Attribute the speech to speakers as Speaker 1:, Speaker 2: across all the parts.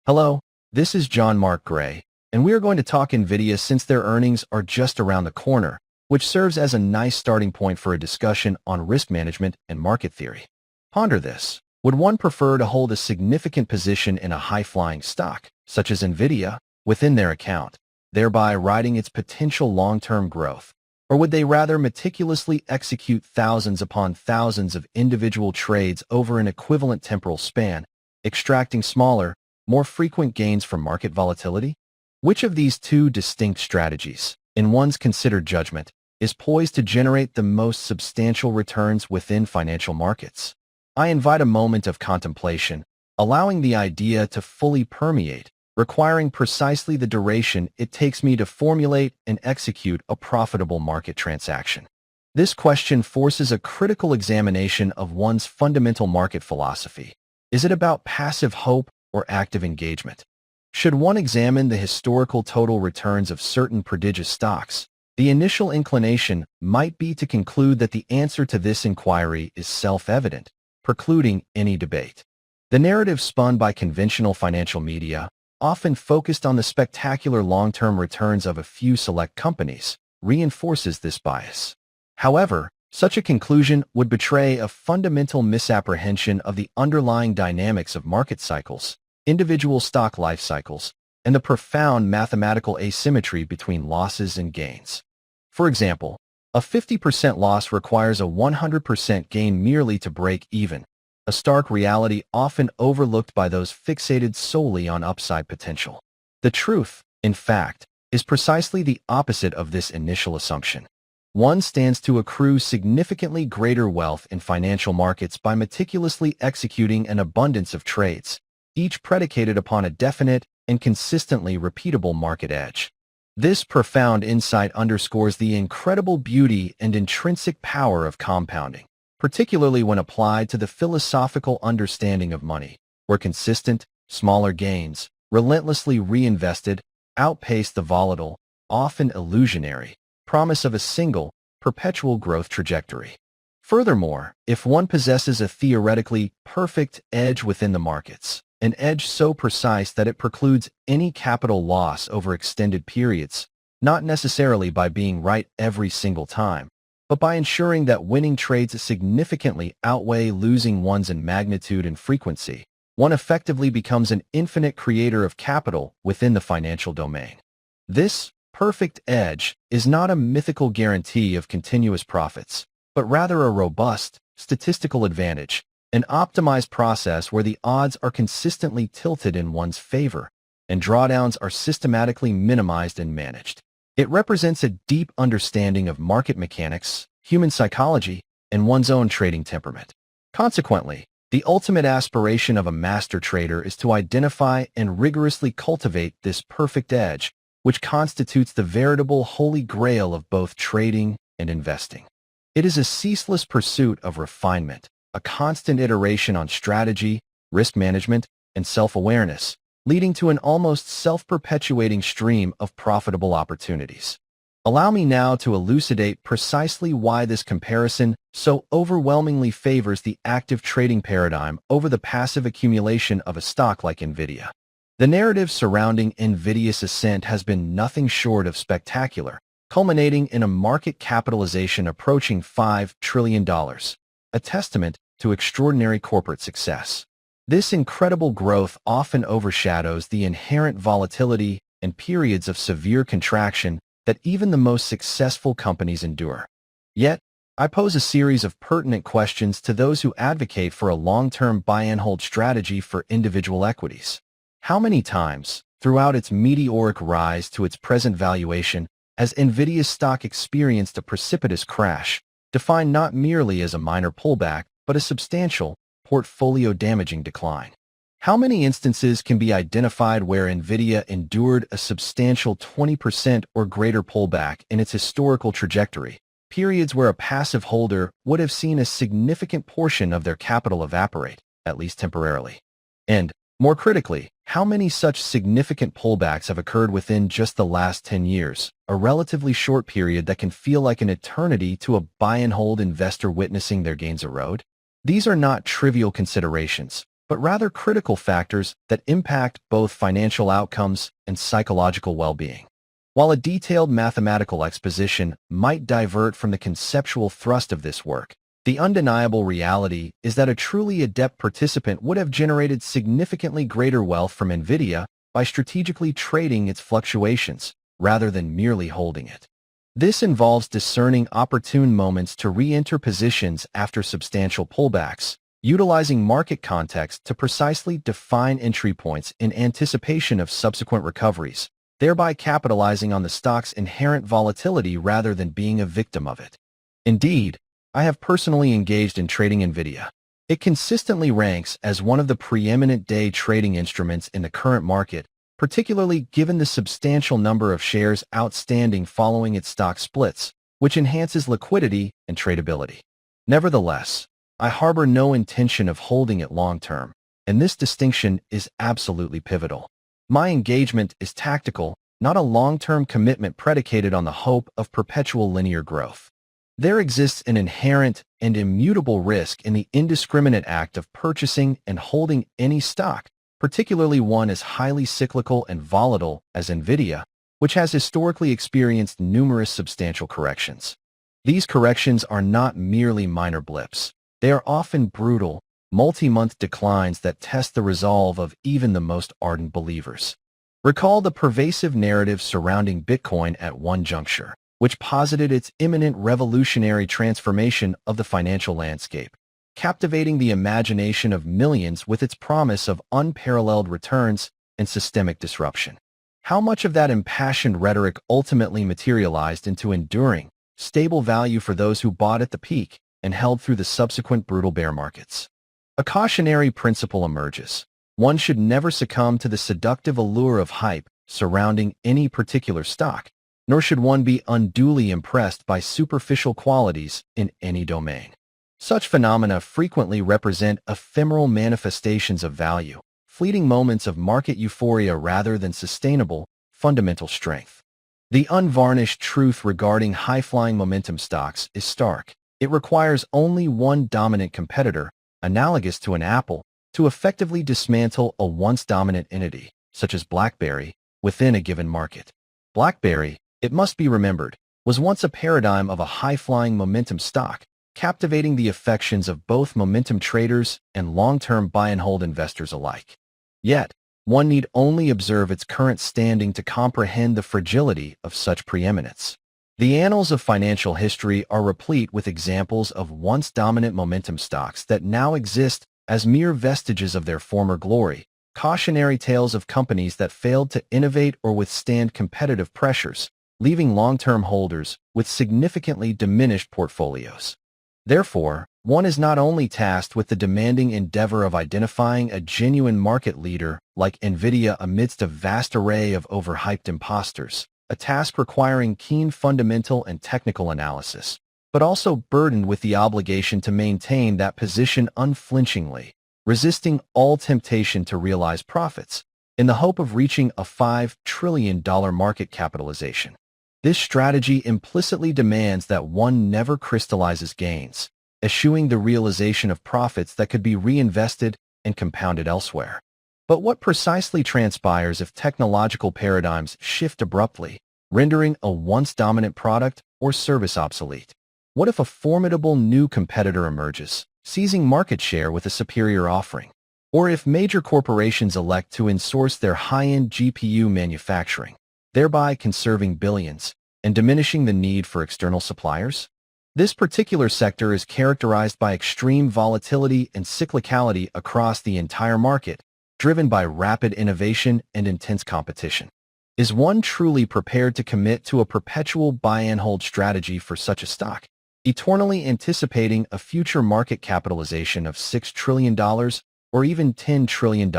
Speaker 1: Hello, this is John Mark Gray, and we are going to talk NVIDIA since their earnings are just around the corner, which serves as a nice starting point for a discussion on risk management and market theory. Ponder this. Would one prefer to hold a significant position in a high-flying stock, such as NVIDIA, within their account, thereby riding its potential long-term growth? Or would they rather meticulously execute thousands upon thousands of individual trades over an equivalent temporal span, extracting smaller, more frequent gains from market volatility? Which of these two distinct strategies, in one's considered judgment, is poised to generate the most substantial returns within financial markets? I invite a moment of contemplation, allowing the idea to fully permeate, requiring precisely the duration it takes me to formulate and execute a profitable market transaction. This question forces a critical examination of one's fundamental market philosophy. Is it about passive hope or active engagement? Should one examine the historical total returns of certain prodigious stocks, the initial inclination might be to conclude that the answer to this inquiry is self-evident, precluding any debate. The narrative spun by conventional financial media, often focused on the spectacular long-term returns of a few select companies, reinforces this bias. However, such a conclusion would betray a fundamental misapprehension of the underlying dynamics of market cycles, individual stock life cycles, and the profound mathematical asymmetry between losses and gains. For example, a 50% loss requires a 100% gain merely to break even, a stark reality often overlooked by those fixated solely on upside potential. The truth, in fact, is precisely the opposite of this initial assumption. One stands to accrue significantly greater wealth in financial markets by meticulously executing an abundance of trades, each predicated upon a definite and consistently repeatable market edge. This profound insight underscores the incredible beauty and intrinsic power of compounding, particularly when applied to the philosophical understanding of money, where consistent, smaller gains, relentlessly reinvested, outpace the volatile, often illusionary, promise of a single, perpetual growth trajectory. Furthermore, if one possesses a theoretically perfect edge within the markets, an edge so precise that it precludes any capital loss over extended periods, not necessarily by being right every single time, but by ensuring that winning trades significantly outweigh losing ones in magnitude and frequency, one effectively becomes an infinite creator of capital within the financial domain. This perfect edge is not a mythical guarantee of continuous profits, but rather a robust, statistical advantage, an optimized process where the odds are consistently tilted in one's favor, and drawdowns are systematically minimized and managed. It represents a deep understanding of market mechanics, human psychology, and one's own trading temperament. Consequently, the ultimate aspiration of a master trader is to identify and rigorously cultivate this perfect edge, which constitutes the veritable holy grail of both trading and investing. It is a ceaseless pursuit of refinement, a constant iteration on strategy, risk management, and self-awareness, leading to an almost self-perpetuating stream of profitable opportunities. Allow me now to elucidate precisely why this comparison so overwhelmingly favors the active trading paradigm over the passive accumulation of a stock like NVIDIA. The narrative surrounding NVIDIA's ascent has been nothing short of spectacular, culminating in a market capitalization approaching $5 trillion, a testament to extraordinary corporate success. This incredible growth often overshadows the inherent volatility and periods of severe contraction that even the most successful companies endure. Yet, I pose a series of pertinent questions to those who advocate for a long-term buy-and-hold strategy for individual equities. How many times, throughout its meteoric rise to its present valuation, has NVIDIA's stock experienced a precipitous crash, defined not merely as a minor pullback, but a substantial, portfolio-damaging decline? How many instances can be identified where NVIDIA endured a substantial 20% or greater pullback in its historical trajectory, periods where a passive holder would have seen a significant portion of their capital evaporate, at least temporarily? And, more critically, how many such significant pullbacks have occurred within just the last 10 years, a relatively short period that can feel like an eternity to a buy-and-hold investor witnessing their gains erode? These are not trivial considerations, but rather critical factors that impact both financial outcomes and psychological well-being. While a detailed mathematical exposition might divert from the conceptual thrust of this work, the undeniable reality is that a truly adept participant would have generated significantly greater wealth from NVIDIA by strategically trading its fluctuations rather than merely holding it. This involves discerning opportune moments to re-enter positions after substantial pullbacks, utilizing market context to precisely define entry points in anticipation of subsequent recoveries, thereby capitalizing on the stock's inherent volatility rather than being a victim of it. Indeed, I have personally engaged in trading NVIDIA. It consistently ranks as one of the preeminent day trading instruments in the current market, particularly given the substantial number of shares outstanding following its stock splits, which enhances liquidity and tradability. Nevertheless, I harbor no intention of holding it long-term, and this distinction is absolutely pivotal. My engagement is tactical, not a long-term commitment predicated on the hope of perpetual linear growth. There exists an inherent and immutable risk in the indiscriminate act of purchasing and holding any stock, particularly one as highly cyclical and volatile as NVIDIA, which has historically experienced numerous substantial corrections. These corrections are not merely minor blips. They are often brutal, multi-month declines that test the resolve of even the most ardent believers. Recall the pervasive narrative surrounding Bitcoin at one juncture, which posited its imminent revolutionary transformation of the financial landscape, captivating the imagination of millions with its promise of unparalleled returns and systemic disruption. How much of that impassioned rhetoric ultimately materialized into enduring, stable value for those who bought at the peak and held through the subsequent brutal bear markets? A cautionary principle emerges. One should never succumb to the seductive allure of hype surrounding any particular stock, nor should one be unduly impressed by superficial qualities in any domain. Such phenomena frequently represent ephemeral manifestations of value, fleeting moments of market euphoria rather than sustainable, fundamental strength. The unvarnished truth regarding high-flying momentum stocks is stark. It requires only one dominant competitor, analogous to an Apple, to effectively dismantle a once dominant entity, such as BlackBerry, within a given market. BlackBerry, it must be remembered, was once a paradigm of a high-flying momentum stock, captivating the affections of both momentum traders and long-term buy-and-hold investors alike. Yet, one need only observe its current standing to comprehend the fragility of such preeminence. The annals of financial history are replete with examples of once dominant momentum stocks that now exist as mere vestiges of their former glory, cautionary tales of companies that failed to innovate or withstand competitive pressures, leaving long-term holders with significantly diminished portfolios. Therefore, one is not only tasked with the demanding endeavor of identifying a genuine market leader like NVIDIA amidst a vast array of overhyped imposters, a task requiring keen fundamental and technical analysis, but also burdened with the obligation to maintain that position unflinchingly, resisting all temptation to realize profits, in the hope of reaching a $5 trillion market capitalization. This strategy implicitly demands that one never crystallizes gains, eschewing the realization of profits that could be reinvested and compounded elsewhere. But what precisely transpires if technological paradigms shift abruptly, rendering a once dominant product or service obsolete? What if a formidable new competitor emerges, seizing market share with a superior offering? Or if major corporations elect to insource their high-end GPU manufacturing, thereby conserving billions and diminishing the need for external suppliers? This particular sector is characterized by extreme volatility and cyclicality across the entire market, driven by rapid innovation and intense competition. Is one truly prepared to commit to a perpetual buy-and-hold strategy for such a stock, eternally anticipating a future market capitalization of $6 trillion or even $10 trillion,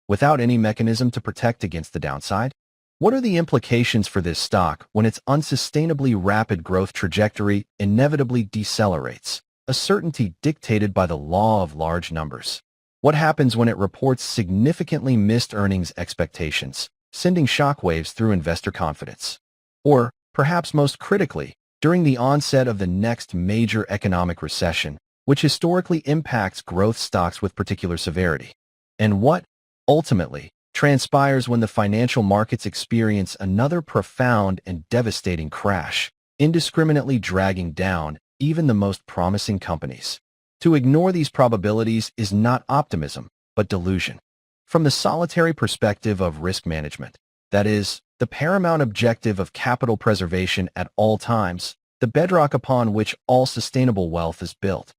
Speaker 1: without any mechanism to protect against the downside? What are the implications for this stock when its unsustainably rapid growth trajectory inevitably decelerates, a certainty dictated by the law of large numbers? What happens when it reports significantly missed earnings expectations, sending shockwaves through investor confidence? Or, perhaps most critically, during the onset of the next major economic recession, which historically impacts growth stocks with particular severity. And what, ultimately, transpires when the financial markets experience another profound and devastating crash, indiscriminately dragging down even the most promising companies. To ignore these probabilities is not optimism, but delusion. From the solitary perspective of risk management, that is, the paramount objective of capital preservation at all times, the bedrock upon which all sustainable wealth is built,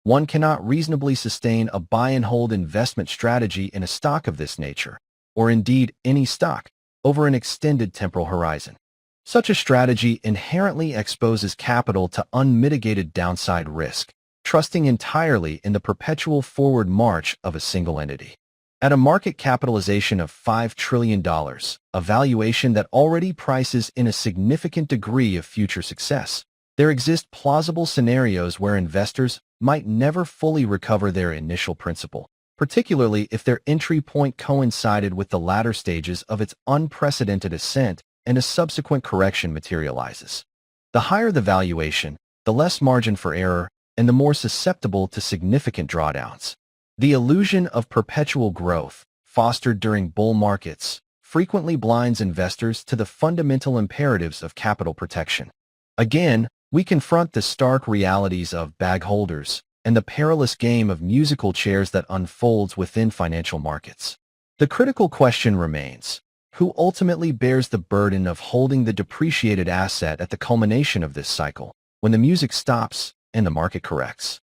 Speaker 1: one cannot reasonably sustain a buy-and-hold investment strategy in a stock of this nature, or indeed any stock, over an extended temporal horizon. Such a strategy inherently exposes capital to unmitigated downside risk, trusting entirely in the perpetual forward march of a single entity. At a market capitalization of $5 trillion, a valuation that already prices in a significant degree of future success, there exist plausible scenarios where investors might never fully recover their initial principal, particularly if their entry point coincided with the latter stages of its unprecedented ascent and a subsequent correction materializes. The higher the valuation, the less margin for error, and the more susceptible to significant drawdowns. The illusion of perpetual growth, fostered during bull markets, frequently blinds investors to the fundamental imperatives of capital protection. Again, we confront the stark realities of bag holders and the perilous game of musical chairs that unfolds within financial markets. The critical question remains: who ultimately bears the burden of holding the depreciated asset at the culmination of this cycle, when the music stops and the market corrects?